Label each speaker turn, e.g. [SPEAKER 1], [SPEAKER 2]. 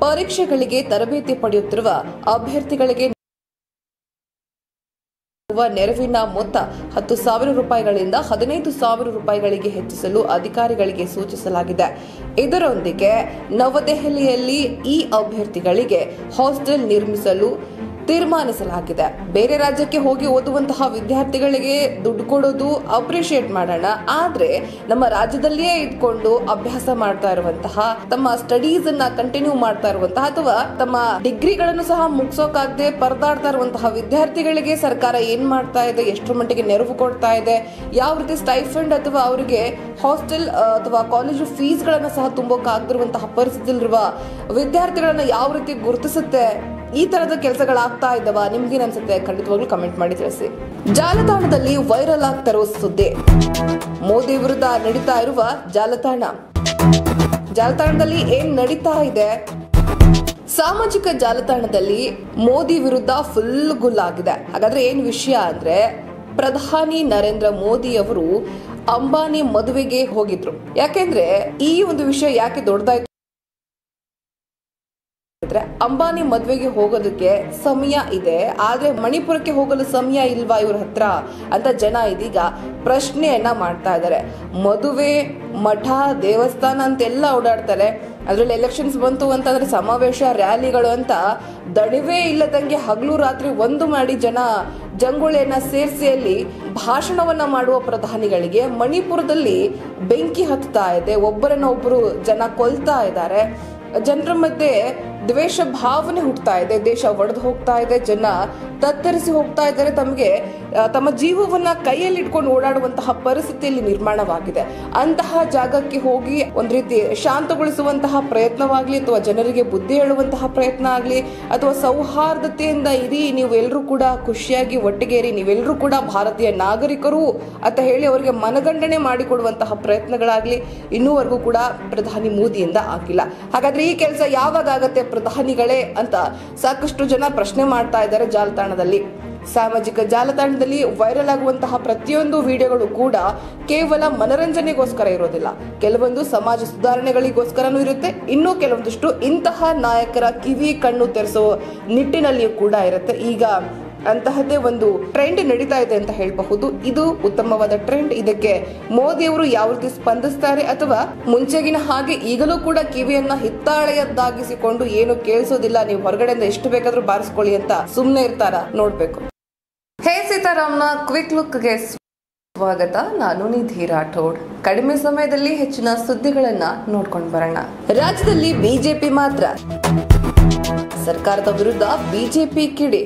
[SPEAKER 1] ಪರೀಕ್ಷೆಗಳಿಗೆ ತರಬೇತಿ ಪಡೆಯುತ್ತಿರುವ ಅಭ್ಯರ್ಥಿಗಳಿಗೆ ನೆರವಿನ ಮೊತ್ತ 10,000 ರೂಪಾಯಿಗಳಿಂದ 15,000 ರೂಪಾಯಿಗಳಿಗೆ ಹೆಚ್ಚಿಸಲು ಅಧಿಕಾರಿಗಳಿಗೆ ಸೂಚಿಸಲಾಗಿದೆ. ಇದರೊಂದಿಗೆ ನವದೆಹಲಿಯಲ್ಲಿ ಈ ಅಭ್ಯರ್ಥಿಗಳಿಗೆ ಹಾಸ್ಟೆಲ್ ನಿರ್ಮಿಸಲು ತೀರ್ಮಾನಿಸಲಾಗಿದೆ. ಬೇರೆ ರಾಜ್ಯಕ್ಕೆ ಹೋಗಿ ಓದುವಂತಹ ವಿದ್ಯಾರ್ಥಿಗಳಿಗೆ ದುಡ್ಡು ಕೊಡೋದು ಅಪ್ರಿಶಿಯೇಟ್ ಮಾಡೋಣ, ಆದ್ರೆ ನಮ್ಮ ರಾಜ್ಯದಲ್ಲಿಯೇ ಇಟ್ಕೊಂಡು ಅಭ್ಯಾಸ ಮಾಡ್ತಾ ಇರುವಂತಹ, ತಮ್ಮ ಸ್ಟಡೀಸ್ ಅನ್ನ ಕಂಟಿನ್ಯೂ ಮಾಡ್ತಾ ಇರುವಂತಹ ಅಥವಾ ತಮ್ಮ ಡಿಗ್ರಿಗಳನ್ನು ಸಹ ಮುಗಿಸೋಕಾಗದೆ ಪರದಾಡ್ತಾ ಇರುವಂತಹ ವಿದ್ಯಾರ್ಥಿಗಳಿಗೆ ಸರ್ಕಾರ ಏನ್ ಮಾಡ್ತಾ ಇದೆ, ಎಷ್ಟರ ಮಟ್ಟಿಗೆ ನೆರವು ಕೊಡ್ತಾ ಇದೆ, ಯಾವ ರೀತಿ ಸ್ಟೈಫಂಡ್ ಅಥವಾ ಅವರಿಗೆ ಹಾಸ್ಟೆಲ್ ಅಥವಾ ಕಾಲೇಜು ಫೀಸ್ ಗಳನ್ನ ಸಹ ತುಂಬೋಕಾಗದಿರುವಂತಹ ಪರಿಸ್ಥಿತಿಯಲ್ಲಿರುವ ವಿದ್ಯಾರ್ಥಿಗಳನ್ನ ಯಾವ ರೀತಿ ಗುರುತಿಸುತ್ತೆ, ಈ ತರದ ಕೆಲಸಗಳಾಗ್ತಾ ಇದ್ದಾವ? ನಿಮ್ಗೇನ್ ಅನ್ಸುತ್ತೆ? ಖಂಡಿತವಾಗ್ಲೂ ಕಮೆಂಟ್ ಮಾಡಿ ತಿಳಿಸಿ. ಜಾಲತಾಣದಲ್ಲಿ ವೈರಲ್ ಆಗ್ತಾ ಇರೋ ಸುದ್ದಿ, ಮೋದಿ ವಿರುದ್ಧ ನಡೀತಾ ಇರುವ ಜಾಲತಾಣದಲ್ಲಿ ಏನ್ ನಡೀತಾ ಇದೆ? ಸಾಮಾಜಿಕ ಜಾಲತಾಣದಲ್ಲಿ ಮೋದಿ ವಿರುದ್ಧ ಫುಲ್ ಗುಲ್ಲಾಗಿದೆ. ಹಾಗಾದ್ರೆ ಏನ್ ವಿಷಯ ಅಂದ್ರೆ, ಪ್ರಧಾನಿ ನರೇಂದ್ರ ಮೋದಿ ಅವರು ಅಂಬಾನಿ ಮದುವೆಗೆ ಹೋಗಿದ್ರು. ಯಾಕೆಂದ್ರೆ ಈ ಒಂದು ವಿಷಯ ಯಾಕೆ ದೊಡ್ಡದಾಯ್ತು? ಅಂಬಾನಿ ಮದುವೆಗೆ ಹೋಗೋದಕ್ಕೆ ಸಮಯ ಇದೆ, ಆದ್ರೆ ಮಣಿಪುರಕ್ಕೆ ಹೋಗಲು ಸಮಯ ಇಲ್ವಾ ಇವ್ರ ಹತ್ರ ಅಂತ ಜನ ಇದೀಗ ಪ್ರಶ್ನೆಯನ್ನ ಮಾಡ್ತಾ ಇದ್ದಾರೆ. ಮದುವೆ, ಮಠ, ದೇವಸ್ಥಾನ ಅಂತೆಲ್ಲ ಓಡಾಡ್ತಾರೆ. ಅದ್ರಲ್ಲಿ ಎಲೆಕ್ಷನ್ಸ್ ಬಂತು ಅಂತಂದ್ರೆ ಸಮಾವೇಶ, ರ್ಯಾಲಿಗಳು ಅಂತ ದಣಿವೇ ಇಲ್ಲದಂಗೆ ಹಗಲು ರಾತ್ರಿ ಒಂದು ಮಾಡಿ ಜನ ಜಂಗುಳಿಯನ್ನ ಸೇರಿಸಿ ಅಲ್ಲಿ ಭಾಷಣವನ್ನ ಮಾಡುವ ಪ್ರಧಾನಿಗಳಿಗೆ ಮಣಿಪುರದಲ್ಲಿ ಬೆಂಕಿ ಹತ್ತಾ ಇದೆ, ಒಬ್ಬರನ್ನ ಒಬ್ಬರು ಜನ ಕೊಲ್ತಾ ಇದ್ದಾರೆ, ಜನರ ಮಧ್ಯೆ ದ್ವೇಷ ಭಾವನೆ ಹುಟ್ಟುತ್ತಾ ಇದೆ, ದೇಶ ಒಡೆದು ಹೋಗ್ತಾ ಇದೆ, ಜನ ತತ್ತರಿಸಿ ಹೋಗ್ತಾ ಇದ್ದಾರೆ, ತಮ್ಮ ಜೀವವನ್ನ ಕೈಯಲ್ಲಿ ಇಟ್ಕೊಂಡು ಓಡಾಡುವಂತಹ ಪರಿಸ್ಥಿತಿಯಲ್ಲಿ ನಿರ್ಮಾಣವಾಗಿದೆ. ಅಂತಹ ಜಾಗಕ್ಕೆ ಹೋಗಿ ಒಂದ್ ರೀತಿ ಶಾಂತಗೊಳಿಸುವಂತಹ ಪ್ರಯತ್ನವಾಗ್ಲಿ ಅಥವಾ ಜನರಿಗೆ ಬುದ್ಧಿ ಹೇಳುವಂತಹ ಪ್ರಯತ್ನ ಆಗ್ಲಿ ಅಥವಾ ಸೌಹಾರ್ದತೆಯಿಂದ ಇರಿ, ನೀವೆಲ್ಲರೂ ಕೂಡ ಖುಷಿಯಾಗಿ ಒಟ್ಟಿಗೇರಿ, ನೀವೆಲ್ಲರೂ ಕೂಡ ಭಾರತೀಯ ನಾಗರಿಕರು ಅಂತ ಹೇಳಿ ಅವರಿಗೆ ಮನಗಂಡನೆ ಮಾಡಿಕೊಡುವಂತಹ ಪ್ರಯತ್ನಗಳಾಗ್ಲಿ ಇನ್ನೂವರೆಗೂ ಕೂಡ ಪ್ರಧಾನಿ ಮೋದಿಯಿಂದ ಆಗಿಲ್ಲ. ಹಾಗಾದ್ರೆ ಈ ಕೆಲಸ ಯಾವಾಗ ಆಗತ್ತೆ ಪ್ರಧಾನಿಗಳೇ ಅಂತ ಸಾಕಷ್ಟು ಜನ ಪ್ರಶ್ನೆ ಮಾಡ್ತಾ ಇದ್ದಾರೆ ಜಾಲತಾಣದಲ್ಲಿ. ಸಾಮಾಜಿಕ ಜಾಲತಾಣದಲ್ಲಿ ವೈರಲ್ ಆಗುವಂತಹ ಪ್ರತಿಯೊಂದು ವಿಡಿಯೋಗಳು ಕೂಡ ಕೇವಲ ಮನರಂಜನೆಗೋಸ್ಕರ ಇರೋದಿಲ್ಲ, ಕೆಲವೊಂದು ಸಮಾಜ ಸುಧಾರಣೆಗಳಿಗೋಸ್ಕರನೂ ಇರುತ್ತೆ, ಇನ್ನೂ ಕೆಲವೊಂದಿಷ್ಟು ಇಂತಹ ನಾಯಕರ ಕಿವಿ ಕಣ್ಣು ತೆರೆಸೋ ನಿಟ್ಟಿನಲ್ಲಿಯೂ ಕೂಡ ಇರುತ್ತೆ. ಈಗ ಅಂತಹದ್ದೇ ಒಂದು ಟ್ರೆಂಡ್ ನಡೀತಾ ಇದೆ ಅಂತ ಹೇಳಬಹುದು. ಇದು ಉತ್ತಮವಾದ ಟ್ರೆಂಡ್. ಇದಕ್ಕೆ ಮೋದಿ ಅವರು ಯಾವ ರೀತಿ ಸ್ಪಂದಿಸ್ತಾರೆ ಅಥವಾ ಮುಂಚೆಗಿನ ಹಾಗೆ ಈಗಲೂ ಕೂಡ ಕಿವಿಯನ್ನ ಹಿತ್ತಾಳೆಯದ್ದಾಗಿಸಿಕೊಂಡು ಏನು ಕೇಳಿಸೋದಿಲ್ಲ, ನೀವು ಹೊರಗಡೆಯಿಂದ ಎಷ್ಟು ಬೇಕಾದ್ರೂ ಬಾರಿಸ್ಕೊಳ್ಳಿ ಅಂತ ಸುಮ್ನೆ ಇರ್ತಾರ? ನೋಡ್ಬೇಕು. ಹೇ ಸೀತಾರಾಮ್ನ ಕ್ವಿಕ್ ಲುಕ್ಗೆ ಸ್ವಾಗತ. ನಾನು ನಿಧಿ ರಾಠೋಡ್. ಕಡಿಮೆ ಸಮಯದಲ್ಲಿ ಹೆಚ್ಚಿನ ಸುದ್ದಿಗಳನ್ನ ನೋಡ್ಕೊಂಡು ಬರೋಣ. ರಾಜ್ಯದಲ್ಲಿ ಬಿಜೆಪಿ ಮಾತ್ರ, ಸರ್ಕಾರದ ವಿರುದ್ಧ ಬಿಜೆಪಿ ಕಿಡಿ.